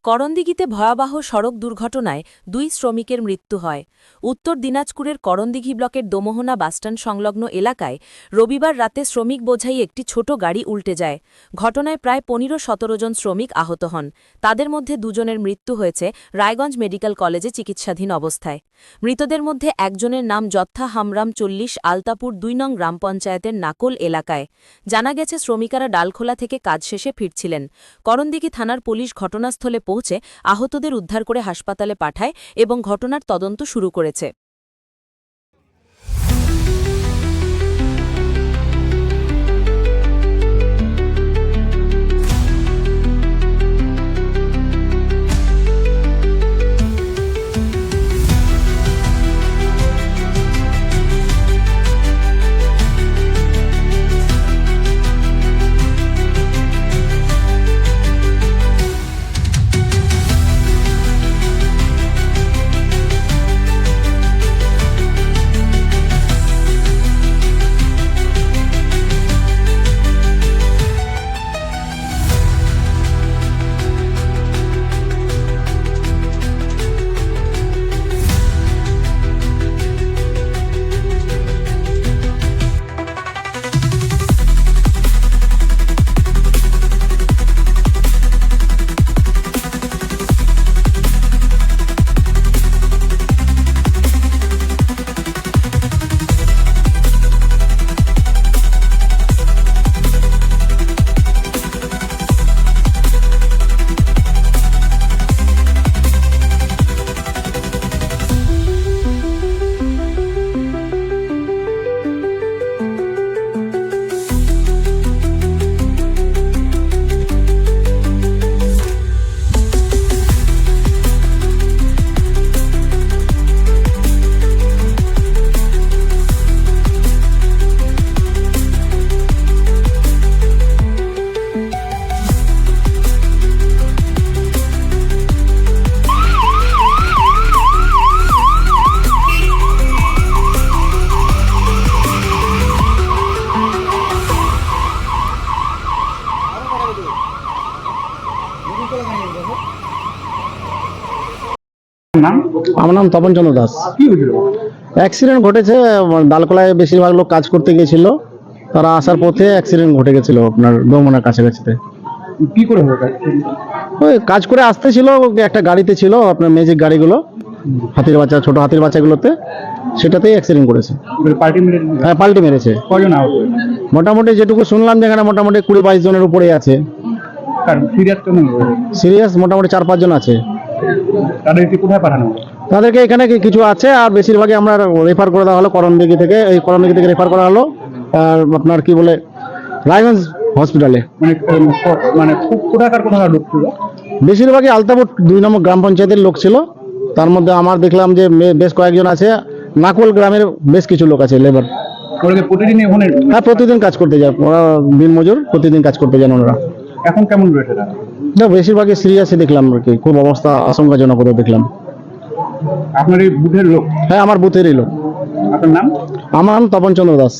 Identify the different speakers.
Speaker 1: করণদিঘিতে ভয়াবহ সড়ক দুর্ঘটনায় 2 শ্রমিকের মৃত্যু হয়। উত্তর দিনাজপুরের করণদিঘি ব্লকের দোমোহনা বাসস্ট্যান্ড সংলগ্ন এলাকায় রবিবার রাতে শ্রমিক বোঝাই একটি ছোট গাড়ি উল্টে যায়। ঘটনায় প্রায় 15-17 জন শ্রমিক আহত হন। তাদের মধ্যে 2 জনের মৃত্যু হয়েছে রায়গঞ্জ মেডিকেল কলেজে চিকিৎসাধীন অবস্থায়। মৃতদের মধ্যে একজনের নাম যত্থা হামরাম 40 আলতাপুর 2 নং গ্রাম পঞ্চায়েতের নাকল এলাকায়। জানা গেছে শ্রমিকেরা ডালখোলা থেকে কাজ শেষে ফিরছিলেন। করণদিঘি থানার পুলিশ ঘটনাস্থলে পৌঁছে আহতদের উদ্ধার করে হাসপাতালে পাঠায় এবং ঘটনার তদন্ত শুরু করেছে।
Speaker 2: আমার নাম তপন চন্দ্র দাস। অ্যাক্সিডেন্ট ঘটেছে, ডালকোলায় বেশিরভাগ লোক কাজ করতে গিয়েছিল, তারা আসার পথে অ্যাক্সিডেন্ট ঘটে গেছিল আপনার দোমোহনার কাছাকাছিতে।
Speaker 3: কি করে হলো?
Speaker 2: ওই কাজ করে আসতেছিল, একটা গাড়িতে ছিল আপনার ম্যাজিক গাড়িগুলো, হাতির বাচ্চা, ছোট হাতির বাচ্চাগুলোতে, সেটাতেই অ্যাক্সিডেন্ট করেছে। হ্যাঁ, পাল্টি মেরেছে।
Speaker 3: কজন আহত?
Speaker 2: মোটামুটি যেটুকু শুনলাম যেখানে মোটামুটি 20-22 জনের উপরে আছে। সিরিয়াস মোটামুটি 4-5 জন আছে।
Speaker 3: তাদেরকে কোথায় পাঠানো?
Speaker 2: তাদেরকে এখানে কিছু আছে, আর বেশিরভাগই আমরা রেফার করে দেওয়া হলো করণদিঘি থেকে। এই করণদিঘি থেকে রেফার করা হলো আর আপনার কি বলে রায়গঞ্জ হসপিটালে।
Speaker 3: মানে কোথাকার লোক ছিল?
Speaker 2: বেশিরভাগই আলতাপুর 2 নম্বর গ্রাম পঞ্চায়েতের লোক ছিল। তার মধ্যে আমার দেখলাম যে বেশ কয়েকজন আছে, নাকল গ্রামের বেশ কিছু লোক আছে লেবার।
Speaker 3: প্রতিদিন ওখানে?
Speaker 2: হ্যাঁ, প্রতিদিন কাজ করতে যায় ওরা, দিনমজুর, প্রতিদিন কাজ করতে যান ওনারা।
Speaker 3: এখন কেমন রয়েছে?
Speaker 2: না, বেশিরভাগই সিরিয়াসই দেখলাম আর কি, খুব অবস্থা আশঙ্কাজনক দেখলাম।
Speaker 3: আপনার এই বুথের লোক?
Speaker 2: হ্যাঁ, আমার বুথেরই লোক।
Speaker 3: আপনার নাম?
Speaker 2: আমার নাম তপন চন্দ্র দাস।